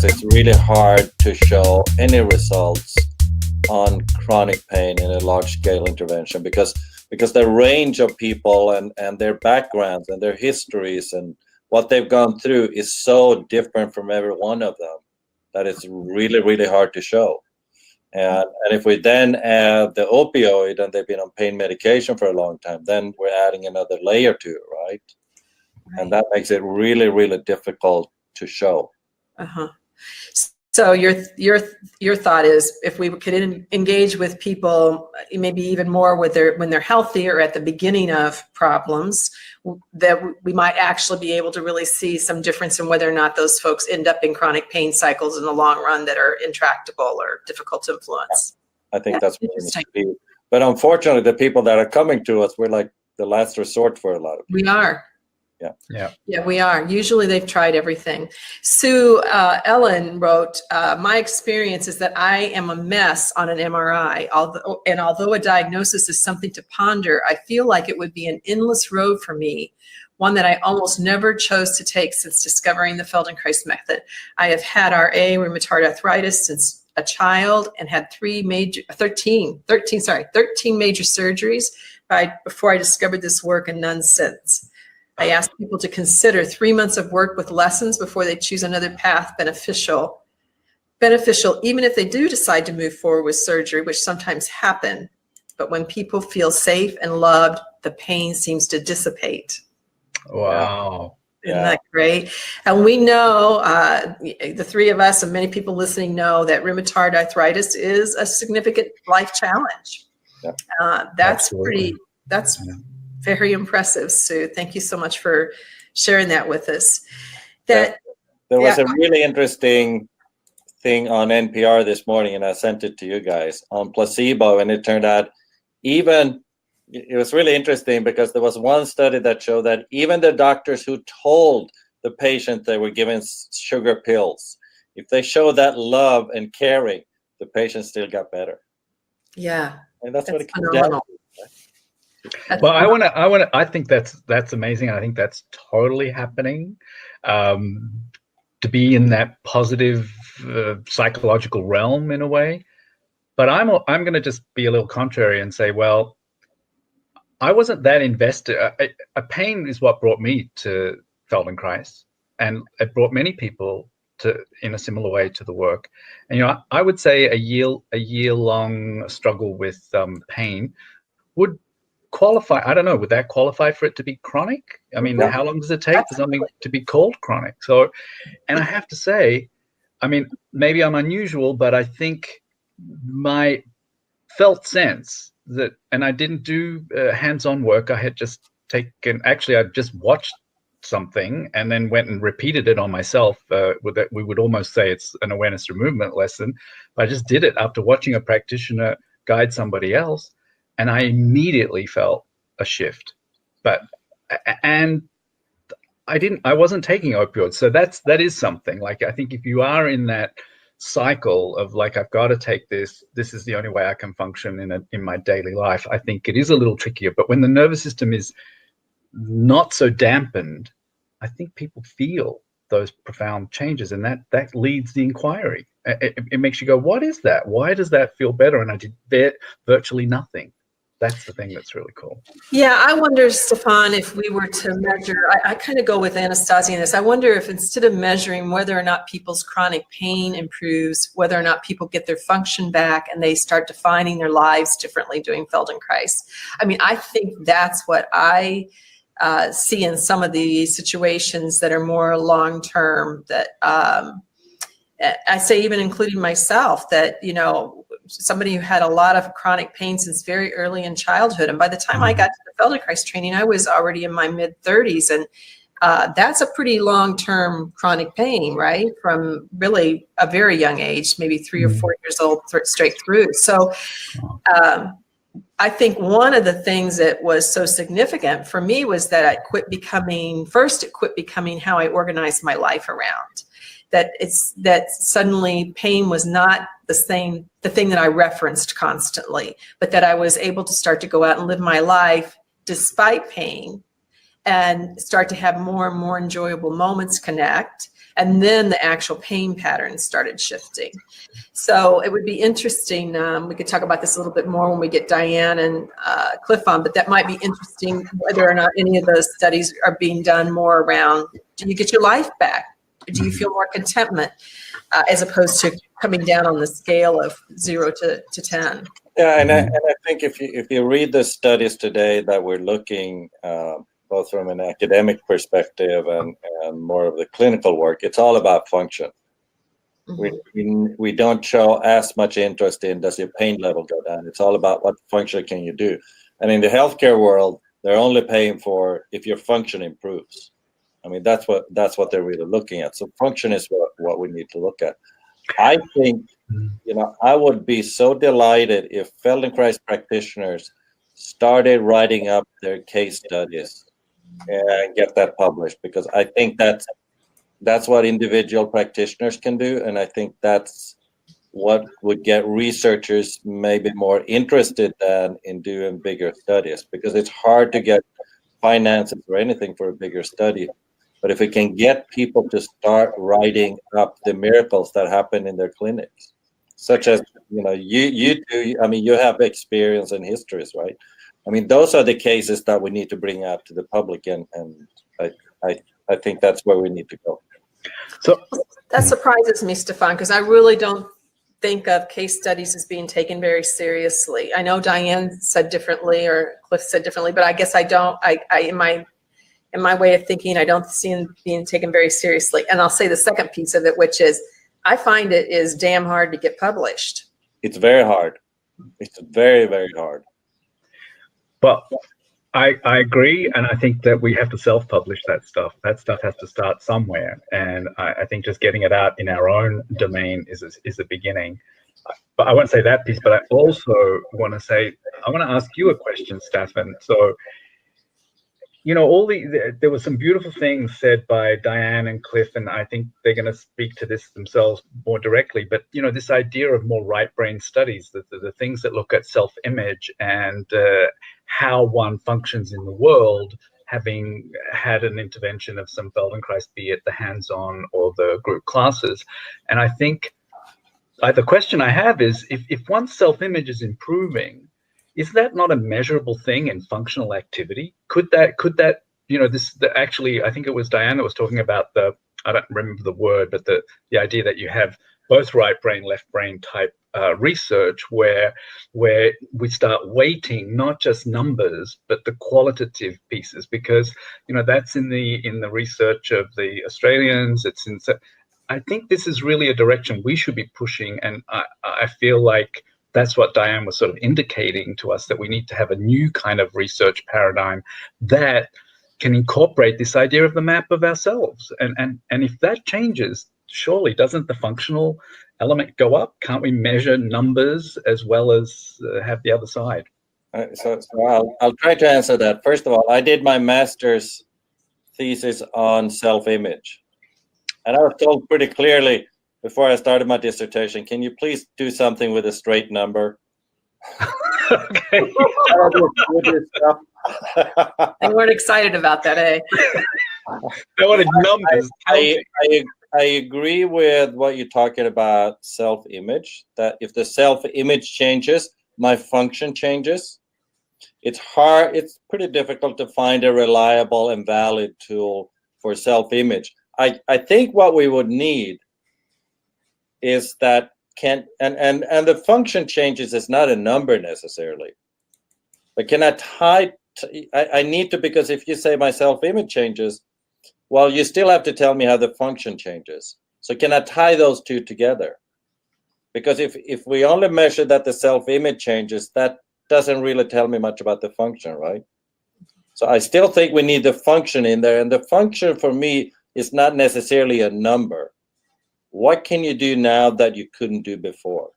because it's really hard to show any results on chronic pain in a large-scale intervention because the range of people and their backgrounds and their histories and what they've gone through is so different from every one of them that it's really, really hard to show. And if we then add the opioid and they've been on pain medication for a long time, then we're adding another layer to it, right? And that makes it really, really difficult to show. So your thought is, if we could engage with people maybe even more with when they're healthy or at the beginning of problems, that we might actually be able to really see some difference in whether or not those folks end up in chronic pain cycles in the long run that are intractable or difficult to influence. I think that's what it needs to be. But unfortunately, the people that are coming to us, we're like the last resort for a lot of people. We are. Yeah, we are. Usually they've tried everything. Sue Ellen wrote, my experience is that I am a mess on an MRI. Although a diagnosis is something to ponder, I feel like it would be an endless road for me, one that I almost never chose to take since discovering the Feldenkrais method. I have had RA, rheumatoid arthritis, since a child and had 13 major surgeries before I discovered this work, and none since. I ask people to consider 3 months of work with lessons before they choose another path beneficial, even if they do decide to move forward with surgery, which sometimes happen. But when people feel safe and loved, the pain seems to dissipate. Wow. Isn't that great? And we know, the three of us and many people listening know that rheumatoid arthritis is a significant life challenge. That's very impressive, Sue. Thank you so much for sharing that with us. There was a really interesting thing on NPR this morning, and I sent it to you guys, on placebo, and it turned out it was really interesting because there was one study that showed that even the doctors who told the patient they were given sugar pills, if they showed that love and caring, the patient still got better. Yeah. And that's what it comes down to. Well, I think that's amazing. I think that's totally happening. To be in that positive psychological realm in a way. But I'm going to just be a little contrary and say, well, I wasn't that invested. A pain is what brought me to Feldenkrais, and it brought many people in a similar way to the work. And I would say a year-long struggle with pain would qualify. I don't know, would that qualify for it to be chronic? I mean, how long does it take for something to be called chronic? So, and I have to say, I mean, maybe I'm unusual, but I think my felt sense that, and I didn't do hands-on work. I had just I just watched something and then went and repeated it on myself. We would almost say it's an awareness through movement lesson. But I just did it after watching a practitioner guide somebody else. And I immediately felt a shift, and I wasn't taking opioids. So that is something. Like, I think if you are in that cycle of like, I've got to take this is the only way I can function in my daily life, I think it is a little trickier. But when the nervous system is not so dampened, I think people feel those profound changes, and that leads the inquiry. It makes you go, what is that? Why does that feel better? And I did virtually nothing. That's the thing that's really cool. Yeah, I wonder, Staffan, if we were to measure, I kind of go with Anastasi in this. I wonder if instead of measuring whether or not people's chronic pain improves, whether or not people get their function back and they start defining their lives differently doing Feldenkrais. I mean, I think that's what I see in some of the situations that are more long-term, that I say, even including myself, that, somebody who had a lot of chronic pain since very early in childhood. And by the time I got to the Feldenkrais training, I was already in my mid-30s. And that's a pretty long-term chronic pain, right? From really a very young age, maybe 3 or 4 years old, straight through. So I think one of the things that was so significant for me was that it quit becoming how I organized my life around. That suddenly pain was not the thing that I referenced constantly, but that I was able to start to go out and live my life despite pain and start to have more and more enjoyable moments connect. And then the actual pain patterns started shifting. So it would be interesting. We could talk about this a little bit more when we get Diane and Cliff on, but that might be interesting whether or not any of those studies are being done more around, do you get your life back? Do you feel more contentment as opposed to coming down on the scale of 0 to 10? Yeah, and I think if you read the studies today that we're looking both from an academic perspective and more of the clinical work, it's all about function. We don't show as much interest in does your pain level go down. It's all about what function can you do. And in the healthcare world, they're only paying for if your function improves. I mean, that's what they're really looking at. So function is what we need to look at. I think, I would be so delighted if Feldenkrais practitioners started writing up their case studies and get that published, because I think that's what individual practitioners can do, and I think that's what would get researchers maybe more interested than in doing bigger studies, because it's hard to get finances or anything for a bigger study. But if we can get people to start writing up the miracles that happen in their clinics, such as, you do, I mean, you have experience and histories, right? I mean, those are the cases that we need to bring out to the public, and I think that's where we need to go. So that surprises me, Staffan, because I really don't think of case studies as being taken very seriously. I know Diane said differently or Cliff said differently, but I guess I don't. In my way of thinking, I don't see them being taken very seriously. And I'll say the second piece of it, which is I find it is damn hard to get published. It's very hard. It's very, very hard. Well, I agree, and I think that we have to self-publish that stuff. That stuff has to start somewhere, and I think just getting it out in our own domain is the beginning. But I won't say that piece, but I also want to say, I want to ask you a question, Staffan. So, there were some beautiful things said by Diane and Cliff, and I think they're going to speak to this themselves more directly. But, this idea of more right brain studies, the things that look at self-image and how one functions in the world, having had an intervention of some Feldenkrais, be it the hands-on or the group classes. And I think the question I have is, if one's self-image is improving, is that not a measurable thing in functional activity? Could that actually, I think it was Diane that was talking about I don't remember the word, but the idea that you have both right brain, left brain type research where we start weighting not just numbers, but the qualitative pieces, because, that's in the research of the Australians. I think this is really a direction we should be pushing. And I feel like that's what Diane was sort of indicating to us, that we need to have a new kind of research paradigm that can incorporate this idea of the map of ourselves. And if that changes, surely doesn't the functional element go up? Can't we measure numbers as well as have the other side? So I'll try to answer that. First of all, I did my master's thesis on self-image. And I was told pretty clearly before I started my dissertation, can you please do something with a straight number? Okay. They weren't excited about that, eh? They wanted numbers. I agree with what you're talking about, self-image, that if the self-image changes, my function changes. It's pretty difficult to find a reliable and valid tool for self-image. I think what we would need is that and the function changes is not a number necessarily, but can I need to, because if you say my self-image changes, well, you still have to tell me how the function changes. So can I tie those two together? Because if we only measure that the self-image changes, that doesn't really tell me much about the function, right? So I still think we need the function in there, and the function for me is not necessarily a number. What can you do now that you couldn't do before?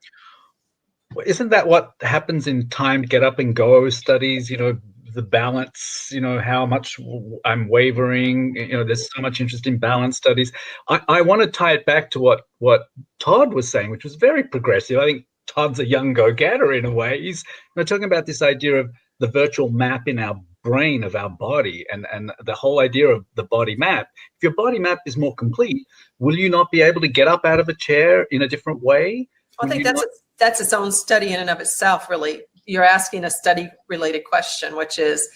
Well, isn't that what happens in timed get up and go studies? The balance, how much I'm wavering, there's so much interest in balance studies. I want to tie it back to what Todd was saying, which was very progressive. I think Todd's a young go-getter in a way. He's talking about this idea of the virtual map in our brain of our body and the whole idea of the body map. If your body map is more complete, will you not be able to get up out of a chair in a different way? I think that's its own study in and of itself, really. You're asking a study-related question, which is,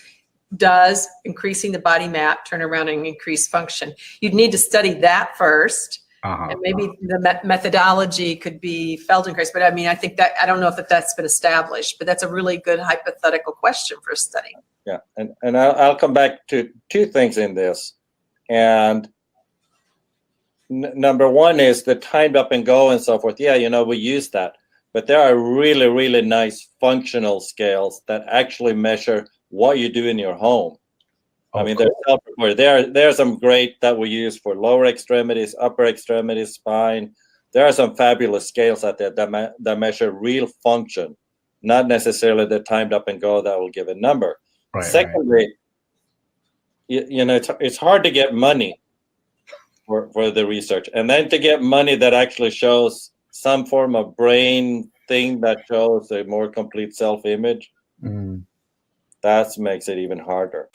does increasing the body map turn around and increase function? You'd need to study that first. And maybe the methodology could be Feldenkrais, but I mean, I think that, I don't know if that's been established, but that's a really good hypothetical question for a study. Yeah, and I'll come back to two things in this. And number one is the timed up and go and so forth. Yeah, you know, we use that, but there are really, really nice functional scales that actually measure what you do in your home. I mean, cool. There are some great that we use for lower extremities, upper extremities, spine. There are some fabulous scales out there that measure real function, not necessarily the timed up and go that will give a number. Right, secondly, right. You know, it's hard to get money for the research, and then to get money that actually shows some form of brain thing that shows a more complete self-image, that makes it even harder.